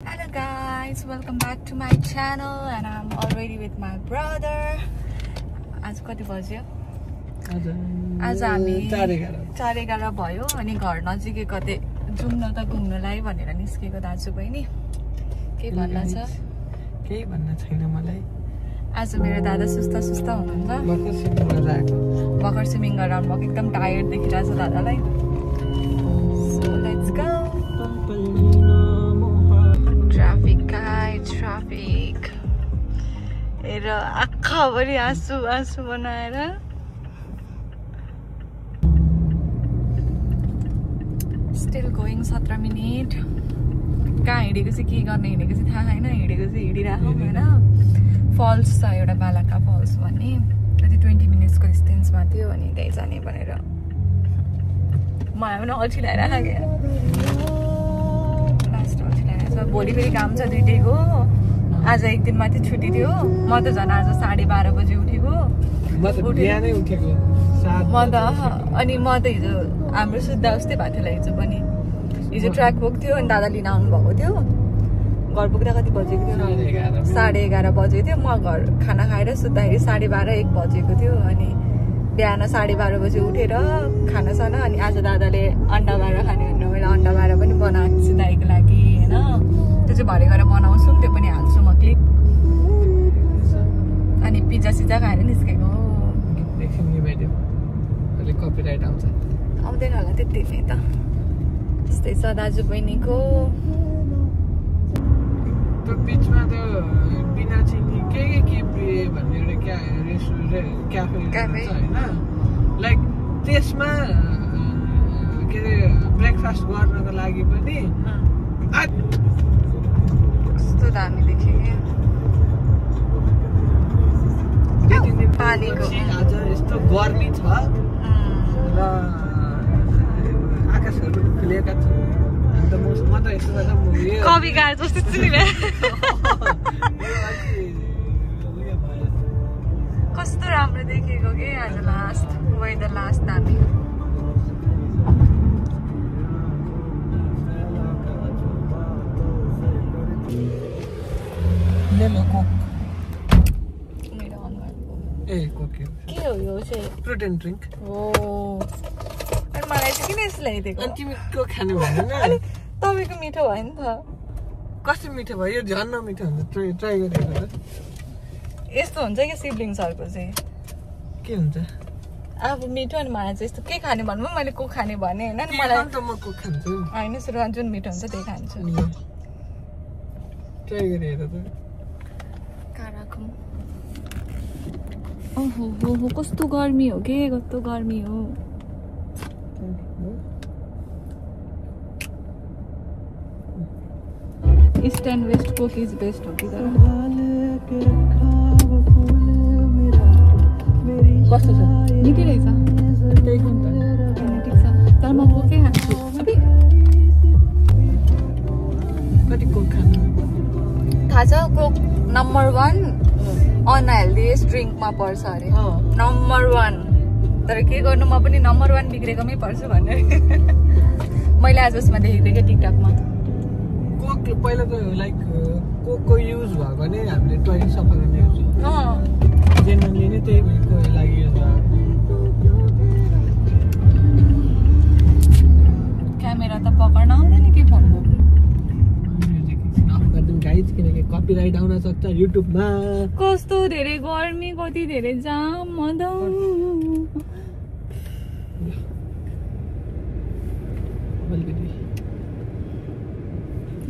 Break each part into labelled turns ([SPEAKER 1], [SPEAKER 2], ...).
[SPEAKER 1] Hello guys, welcome back to my channel and I'm already with my brother. आज कति बज्यो? आज हामी 4:11 भयो अनि घर नजिकै कतै जाउँ न त घुम्नलाई भनेर निस्केको दाजु बहिनी। के भन्न छ?
[SPEAKER 2] केही भन्न छैन मलाई।
[SPEAKER 1] आज मेरो दादा सुस्ता हुनुहुन्छ। भर्खर स्विमिङ गरेर आउनुभएको, एकदम टायर्ड देखिरहेछ दादालाई। So let's go. ट्राफिक हेर आँखाभरि आँसु बनाएर स्टिल गोइङ 17 मिनेट। कहाँ हिँडेको चाहिँ के गर्ने हिँडेको चाहिँ थाहा छैन, हिँडेको चाहिँ हिँडिरहेको होइन। फल्स छ एउटा बालाका फल्स भन्ने, कति 20 मिनट्सको डिस्टेन्समा थियो अनि त्यही जाने भनेर मलाई पनि अल्छी लगाइरहेको क्या। भोलि फेरि काम छ दुइटैको। आज एक दिन मात्रै छुट्टी थियो। म त झन् आज 12:30 बजे उठेको। अनि म त हिजो हाम्रो सुत्दा उस्तै भएको थियो हिजो पनि। हिजो ट्र्याक गएको थियो अनि दादा लिन आउनु भएको थियो। घर पुग्दा कति बजेको थियो? 11:30 बजेको थियो। म घर खाना खाएर सुत्दाखेरि 12:30 1 बजेको थियो। अनि बिहान 12:30 बजे उठेर खाना साना अनि आज दादाले अन्डा बारा खाने भनेर मैले अन्डा बारा पनि बनाएको छु दाइको लागि होइन। त्यो चाहिँ भरे गएर बनाउँछु, त्यो पनि हाल्छु म क्लिप। अनि पिज्जा सिज्जा खाएर निस्केको आउँदैन होला त्यति नै त। त्यस्तै छ दाजु बहिनीको।
[SPEAKER 2] बिचमा त बिना चिनी के भन्ने एउटा क्याफे होइन, लाइक त्यसमा के अरे ब्रेकफास्ट गर्नको लागि पनि
[SPEAKER 1] कस्तो दामी देखेँ पानीको।
[SPEAKER 2] आज यस्तो गर्मी छ र आकाशहरू खुलेका छन्। अन्त म त यस्तो गर्दा
[SPEAKER 1] कविकार जस्तो कस्तो राम्रो देखेको के आज लास्ट वेदर लास्ट दामी। के हो यो चाहिँ?
[SPEAKER 2] प्रोटिन ड्रिङ्क
[SPEAKER 1] हो। अनि मलाई चाहिँ किन यस्तो ल्याइदिएको?
[SPEAKER 2] अनि तिमी को खानु भएन?
[SPEAKER 1] अनि तपाईँको मिठो भयो नि त।
[SPEAKER 2] कस्तो मिठो भयो? यो झन् नमिठो हुन्छ। ट्राई गरेको त
[SPEAKER 1] यस्तो हुन्छ क्या सिब्लिङ्सहरूको चाहिँ।
[SPEAKER 2] के हुन्छ?
[SPEAKER 1] अब मिठो अनि मलाई चाहिँ यस्तो के खाने भन्नु मैले को खाने भने होइन नि मलाई
[SPEAKER 2] त म को खान्छु
[SPEAKER 1] होइन। सुरुमा जुन मिठो हुन्छ त्यही खान्छु।
[SPEAKER 2] ट्राई गरेर त
[SPEAKER 1] काराको ओहो हो कस्तो गर्मी हो के, कस्तो गर्मी हो। East and west Coke is best हो कि तर कस्तो छ? निकै रहेछ।
[SPEAKER 2] त्यही कुन त
[SPEAKER 1] ठिक छ तर म कोकै खान्छु।
[SPEAKER 2] कति कोक खानु
[SPEAKER 1] थाहा छ? कोक नम्बर 1 अनहेल्दिएस्ट ड्रिङ्कमा पर्छ अरे। नम्बर 1। तर के गर्नु, म पनि नम्बर 1 बिग्रेकोमै पर्छु भन्ने मैले आज उसमा देखेको थिएँ क्या टिकटकमा।
[SPEAKER 2] कोक पहिला त लाइक कोकको युज भयो भने हामीले टोइलेट सफा गर्ने युज हो। जेनरली नै त्यही भएको लागि युज भयो।
[SPEAKER 1] क्यामेरा त पक्र्न आउँदैन के फोन बोक्नु।
[SPEAKER 2] गाइज किनकि कपिराइट आउन सक्छ युट्युबमा।
[SPEAKER 1] कस्तो धेरै गर्मी, कति धेरै जाम मदा।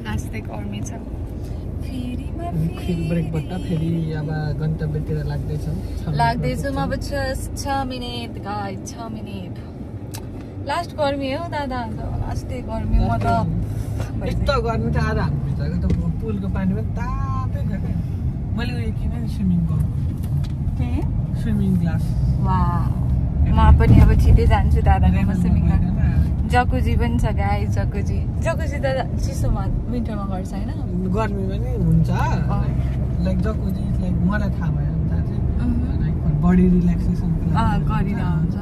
[SPEAKER 1] लास्टै गर्मी छ।
[SPEAKER 2] फेरि ब्रेकबाट फेरि अब गन्तव्यतिर
[SPEAKER 1] लाग्दैछौँ अब 6 मिनट गाइज 6 मिनट। लास्ट गर्मी हो दादा, लास्टै गर्मी। म त
[SPEAKER 2] यस्तो गर्मी त आज हाम्रो भित्रको त पुलको पानी पनि तातै छ क्या। मैले उयो किनेँ नि स्विमिङ ग्लास।
[SPEAKER 1] म पनि अब छिटै जान्छु दादाकोमा स्विमिङ गर्न। जकुजी पनि छ गाइस, जकुजी त चिसोमा विन्टरमा गर्छ होइन?
[SPEAKER 2] गर्मीमा नि हुन्छ लाइक जकुजी लाइक मलाई थाहा भयो लाइक बडी रिल्याक्सेसनको लागि
[SPEAKER 1] गरिरहन्छ।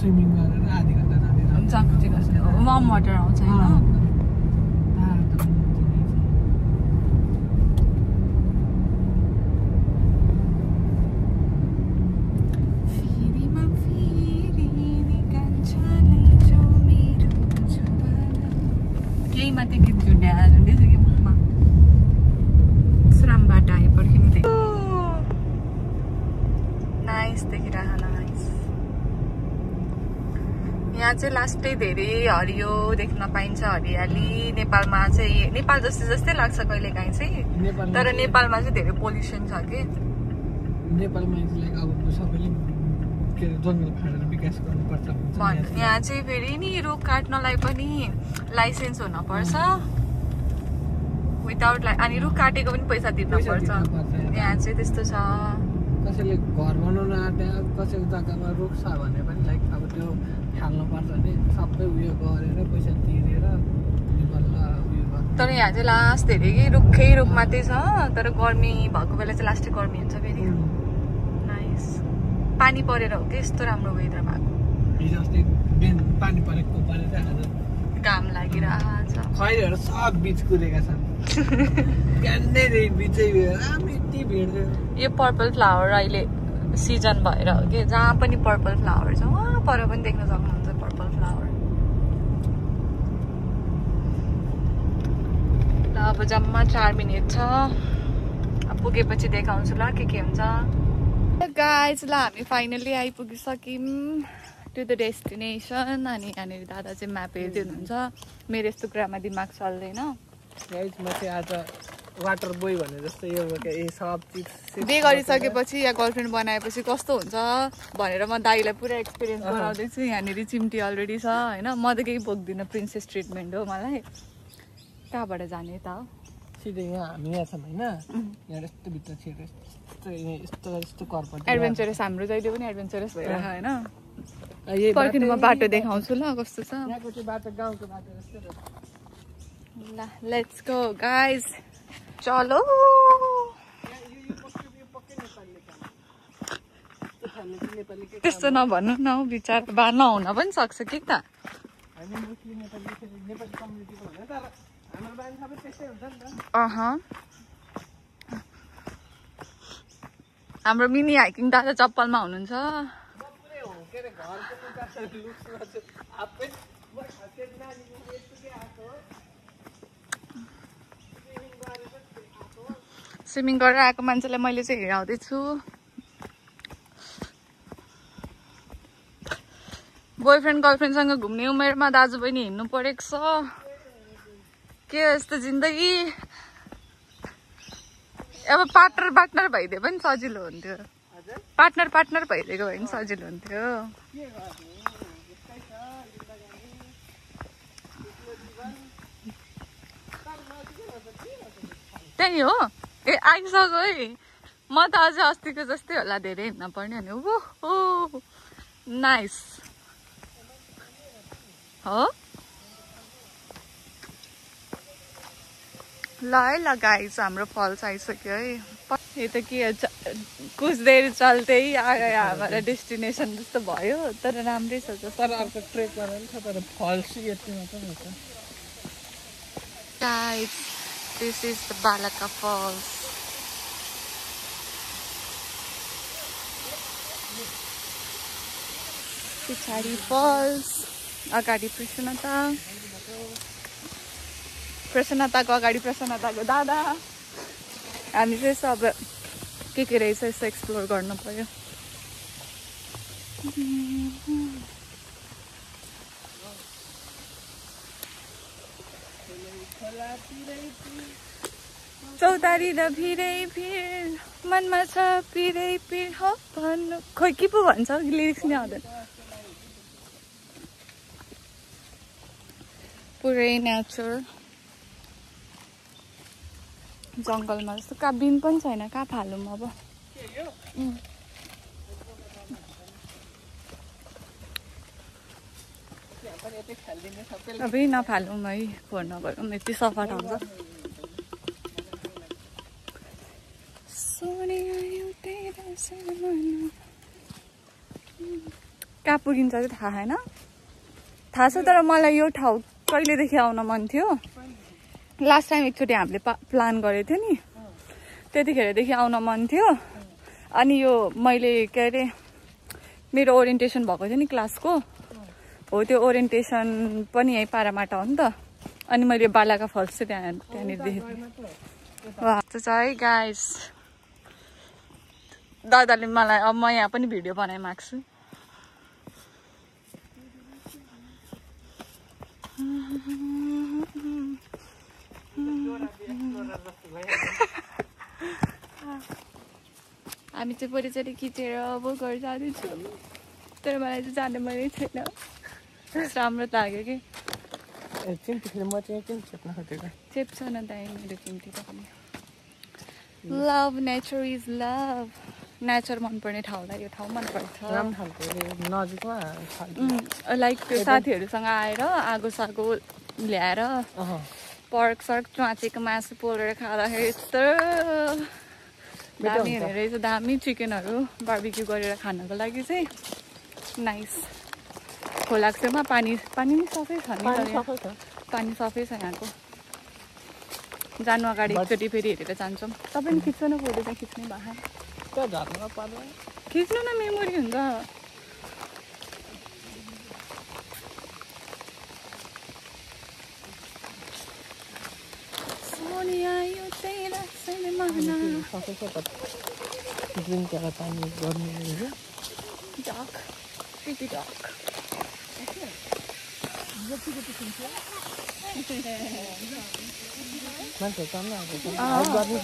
[SPEAKER 2] स्विमिङ गरेर आधी घन्टा जाँदै
[SPEAKER 1] जकुजी गर्छ वार्म वाटर आउँछ होइन? यहाँ चाहिँ लास्टै धेरै हरियो देख्न पाइन्छ, हरियाली। नेपालमा चाहिँ नेपाल जस्तै लाग्छ कहिले काहीँ चाहिँ, तर नेपालमा चाहिँ धेरै पोल्युसन छ कि।
[SPEAKER 2] नेपालमा अब सबैले जङ्गल फाडेर विकास गर्नुपर्छ भन्छ।
[SPEAKER 1] यहाँ चाहिँ फेरि नि रुख काट्नलाई पनि लाइसेन्स हुनुपर्छ, विदाउट अनि रुख काटेको पनि पैसा तिर्नुपर्छ। यहाँ चाहिँ त्यस्तो छ।
[SPEAKER 2] कसैले घर बनाउन आँटे कसैको जग्गामा रुख छ भने पनि लाइक अब त्यो हाल्नुपर्छ भने सबै उयो गरेर पैसा तिरेर बल्ल उयो गर्छ।
[SPEAKER 1] तर यहाँ चाहिँ लास्ट धेरै रुखै रुख मात्रै छ, तर गर्मी भएको बेला चाहिँ लास्टै गर्मी हुन्छ फेरि। नाइस। पानी परेर हो कि यस्तो राम्रो वेदर भएको।
[SPEAKER 2] हिजो अस्ति बिहान पानी परेको परेर आज
[SPEAKER 1] घाम लागिरहेको छ।
[SPEAKER 2] खैरहरू सब बिच कुदेका छन्। बिहानै बिचै यति भिड।
[SPEAKER 1] यो पर्पल फ्लावर अहिले सिजन भएर हो कि, जहाँ पनि पर्पल फ्लावर छ वहाँ पर पनि देख्न सक्नुहुन्छ पर्पल फ्लावर। ल अब जम्मा 4 मिनट छ, अब पुगेपछि देखाउँछु ल के हुन्छ। गाइज ल हामी फाइनली आइपुगिसक्यौँ टु द डेस्टिनेसन। अनि यहाँनिर दादा चाहिँ म्याप हेर्दै हुनुहुन्छ। मेरो यस्तो कुरामा दिमाग चल्दैन।
[SPEAKER 2] म चाहिँ आज वाटर बोय भने जस्तो यो सब चिज
[SPEAKER 1] बे गरिसकेपछि या गर्लफ्रेन्ड बनाएपछि कस्तो हुन्छ भनेर म दाइलाई पुरा एक्सपिरियन्स गराउँदैछु। यहाँनिर चिम्टी अलरेडी छ होइन। म त केही बोक्दिनँ, प्रिन्सेस ट्रिटमेन्ट हो मलाई। कहाँबाट जाने त हो?
[SPEAKER 2] सिधै यहाँ हामी यहाँ छौँ होइन, यहाँ यस्तो भित्र छिरेर यस्तो कर्पट
[SPEAKER 1] एडभेन्चरस। हाम्रो जहिले पनि एडभेन्चरस भइरहेको होइन। पर्खिनु म बाटो देखाउँछु ल कस्तो छ।
[SPEAKER 2] यहाँको चाहिँ बाटो गाउँको बाटो जस्तो छ।
[SPEAKER 1] ल लेट्स गो गाइज, चलो। त्यस्तो नभन्नु न हौ, विचार बा नहुन पनि सक्छ कि त। हाम्रो मिनी हाइकिङ दादा चप्पलमा हुनुहुन्छ। स्विमिङ गरेर आएको मान्छेलाई मैले चाहिँ हेराउँदैछु। बोयफ्रेन्ड गर्लफ्रेन्डसँग घुम्ने उमेरमा दाजुबहिनी हिँड्नु परेको छ। के यस्तो जिन्दगी। अब पार्टनर भइदियो पनि सजिलो हुन्थ्यो। पार्टनर भइदिएको भए पनि सजिलो हुन्थ्यो। त्यही हो। ए आइसक्यो है। म त अझ अस्तिको जस्तै होला, धेरै हिँड्न पर्ने भने। ओहो नाइस हो। ल है ल गाइस, हाम्रो फल्स आइसक्यो है। यो त के कुछ देर चल्दै आयो हाम्रो डेस्टिनेसन जस्तो भयो, तर राम्रै छ।
[SPEAKER 2] तर अर्को ट्रेक गरेर छ, तर फल्स यति मात्र हुन्छ।
[SPEAKER 1] गाइस दिस इज द बालका फल्स। पछाडि फल्स, अगाडि प्रसन्नताको अगाडि प्रसन्नताको दादा। हामी चाहिँ सब के रहेछ यसो एक्सप्लोर गर्नु पर्यो। चौतारी र भिरै भिड, मनमा छ पिरै पिर हो भन्नु। खोइ के पो भन्छ, लिरिक्स नै आउँदैन। पुरै नेचर जङ्गलमा जस्तो। कहाँ बिन पनि छैन, कहाँ फालौँ अब। अबै नफालौँ है, फोन नगरौँ, यति सफा ठाउँ छ। कहाँ पुगिन्छ चाहिँ थाहा छैन। थाहा छ, तर मलाई यो ठाउँ कहिलेदेखि आउन मन थियो। लास्ट टाइम एकचोटि हामीले प्लान गरेको थियो नि, त्यतिखेरदेखि आउन मन थियो। अनि यो मैले के अरे मेरो ओरिएन्टेसन भएको थियो नि क्लासको, हो त्यो ओरिएन्टेसन पनि यहीँ पारामाटा हो नि त। अनि मैले बालाका फल्स चाहिँ त्यहाँनिर देखेको थिएँ। वाह छ है गाइस। दादाले मलाई अब म यहाँ पनि भिडियो बनाइ माग्छु। हामी चाहिँ परिचय खिचेर अब घर जाँदैछौँ तर मलाई चाहिँ जाने मनै छैन राम्रो लाग्यो कि चेप्छ न दाइ मेरो चिम्टीको पनि love nature is love nature मनपर्ने ठाउँलाई यो ठाउँ मनपर्छ लाइक त्यो साथीहरूसँग आएर आगो सागो ल्याएर पर्क सर्क च्वाचेको मासु पोलेर खाँदाखेरि यस्तो दामी हुने रहेछ दामी चिकनहरू बार्बिक्यू गरेर खानको लागि चाहिँ नाइस खोलाको छेउमा पानी सफै छ नि पानी सफै छ यहाँको जानु अगाडि एकचोटि फेरि हेरेर जान्छौँ तपाईँ पनि खिच्नु न फोटो चाहिँ खिच्ने भए खिच्नु न मेमोरी हुन्छ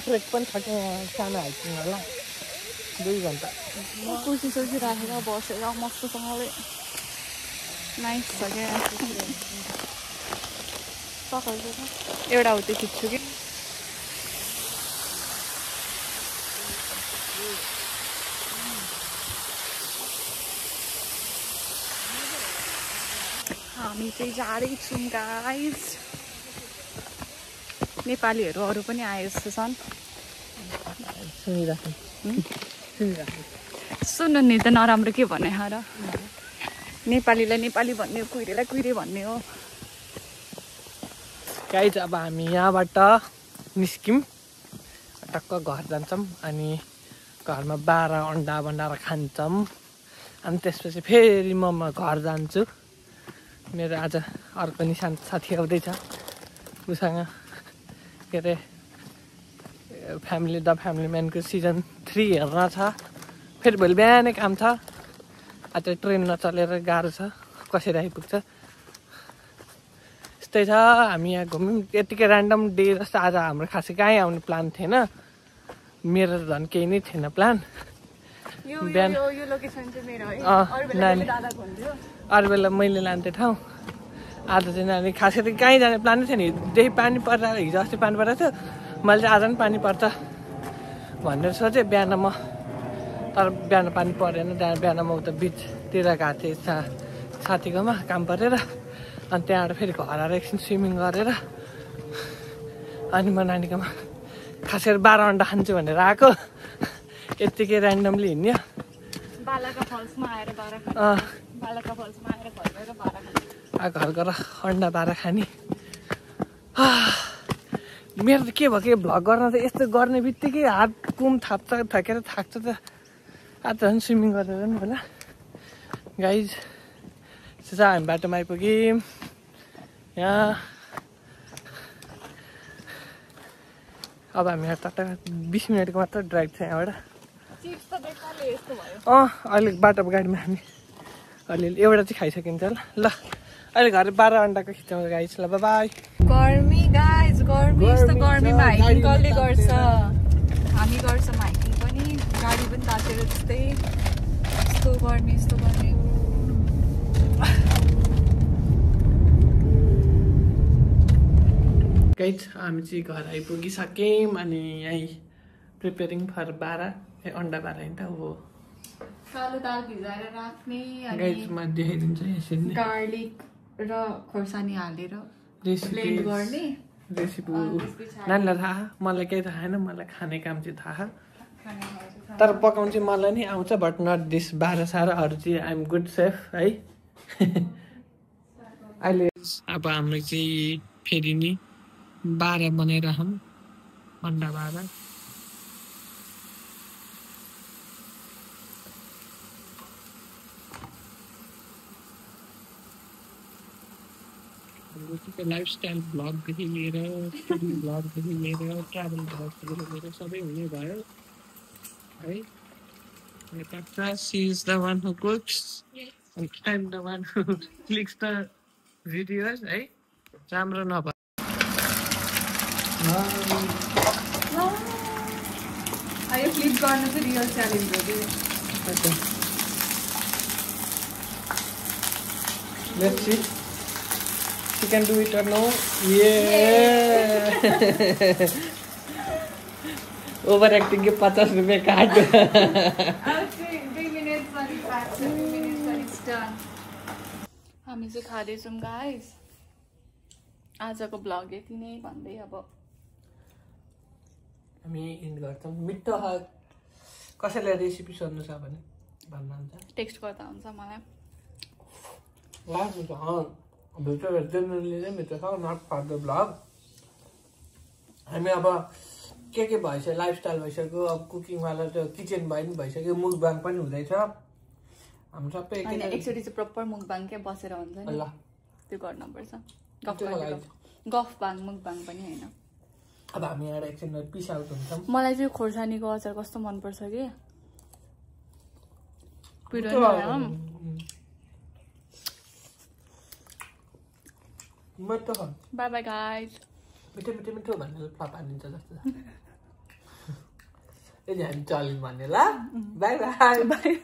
[SPEAKER 2] ट्रेक पनि छ कि सानो हाइकिङ होला 2 घन्टा
[SPEAKER 1] कुर्सी राखेर बसेर मस्तसँगले नाइस छ क्या एउटा हो त्यो खिच्छु कि हामी चाहिँ जाँदैछौँ गाइस नेपालीहरू अरू पनि आए जस्तो छन् सुन्नु नि त नराम्रो के भने र नेपालीलाई नेपाली भन्ने हो कुहिरेलाई कुहिरे भन्ने हो
[SPEAKER 2] गाइस अब हामी यहाँबाट निस्क्यौँ टक्क घर जान्छौँ अनि घरमा 12 अन्डा बनाएर खान्छौँ अनि त्यसपछि फेरि म घर जान्छु मेरो आज अर्को नि साथी आउँदैछ उसँग के अरे फ्यामिली द फ्यामिली म्यानको सिजन 3 हेर्न छ फेरि भोलि बिहानै काम छ आज ट्रेन नचलेर गाह्रो छ कसरी आइपुग्छ यस्तै छ हामी यहाँ घुम्यौँ यतिकै ऱ्यान्डम डे जस्तो आज हाम्रो खासै कहीँ आउने प्लान थिएन मेरो झन् केही नै थिएन प्लान अरू बेला मैले लान्थेँ ठाउँ आज चाहिँ नानी खासै त कहीँ जाने प्लान नै थिएन हिजोदेखि पानी परिरहेको हिजो अस्ति पानी परेको थियो मैले चाहिँ आज पनि पानी पर्छ भनेर सोचेँ बिहान म तर बिहान पानी परेन बिहान म उता बिचतिर गएको थिएँ साथीकोमा काम परेर अनि त्यहाँबाट फेरि घर आएर एकछिन स्विमिङ गरेर अनि म नानीकोमा खास गरी 12 अन्डा खान्छु भनेर आएको यत्तिकै ऱ्यान्डमली हिँड्यो घर गएर अन्डा 12 खाने मेरो त के भयो कि भ्लग गर्न त यस्तो गर्ने बित्तिकै हात कुम थाकेर थाक्छ त आज झन् स्विमिङ गरेर नि होला गाइज त्यसो हामी बाटोमा आइपुग्यौँ यहाँ अब हामी यहाँ टट्ट 20 मिनटको मात्र ड्राइभ छ यहाँबाट अहिले बाटोको गाडीमा हामी अलिअलि एउटा चाहिँ खाइसकिन्छ ल अहिले घर 12 अन्डाको खिचाउँछ गाइज ल बाई
[SPEAKER 1] गर्मी गाइज गर्मी यस्तो गर्मीमा हाइकिङ कसले गर्छ हामी गर्छौँ हाइकिङ पनि गाडी पनि तातेर त्यस्तै यस्तो गर्मी
[SPEAKER 2] गाइज हामी चाहिँ घर आइपुगिसक्यौँ अनि यहीँ प्रिपेरिङ फर 12 अन्डा 12 होइन त हो
[SPEAKER 1] कालो दाल भिजाएर राख्ने
[SPEAKER 2] गाइज म देखाइदिन्छु यसरी
[SPEAKER 1] गार्लिक र खोर्सानी हालेर
[SPEAKER 2] रेसिपी
[SPEAKER 1] गर्ने
[SPEAKER 2] रेसिपी नानीलाई थाहा मलाई केही थाहा छैन मलाई खाने काम चाहिँ थाहा तर पकाउनु चाहिँ मलाई नै आउँछ बट नट दिस 12 सारा अरू चाहिँ आइएम गुड सेफ है अहिले अब हाम्रो चाहिँ फेरि नि 12 बनाइरहौँ अन्डा 12 लाइफस्टाइल ब्लगदेखि लिएर फुडिङ ब्लगदेखि लिएर ट्राभल ब्लगदेखि लिएर सबै हुने भयो है she is the one who cooks and I am the one who clicks the videos है राम्रो नभए
[SPEAKER 1] यो क्लिप गर्न चाहिँ रियल च्यालेन्ज हो कि
[SPEAKER 2] Let's see. She can do it or no? Yeah. Overacting के 50 रुपये काट.
[SPEAKER 1] हामी चाहिँ खाँदैछौँ गाइस. आजको ब्लग यति नै भन्दै अब
[SPEAKER 2] हामी इन्ड गर्छौँ. मिठो कसैलाई रेसिपी सोध्नु छ भने भन्नुहुन्छ.
[SPEAKER 1] टेक्स्ट गर्दा हुन्छ मलाई.
[SPEAKER 2] Last week, भिडियो जेनरली नै मिठो छ. Not for the blog. हामी अब के भइसक्यो, लाइफस्टाइल भइसक्यो, अब कुकिङवाला त्यो किचन भयो नि भइसक्यो, मुकबाङ पनि हुँदैछ. हामी सबै
[SPEAKER 1] एकचोटि चाहिँ प्रपर मुकबाङ के बसेर हुन्छ नि, त्यो गर्नुपर्छ. गफबाङ मुकबाङ पनि होइन.
[SPEAKER 2] अब हामी यहाँ एकछिन पिस आउट हुन्छौँ.
[SPEAKER 1] मलाई चाहिँ खोर्सानीको अचार कस्तो मनपर्छ कि
[SPEAKER 2] मिठो.
[SPEAKER 1] By by guys.
[SPEAKER 2] मिठो मिठो मिठो भनेर फ्लप हानिन्छ जस्तो छ. यदि हामी चल्यौँ भने ल. By by.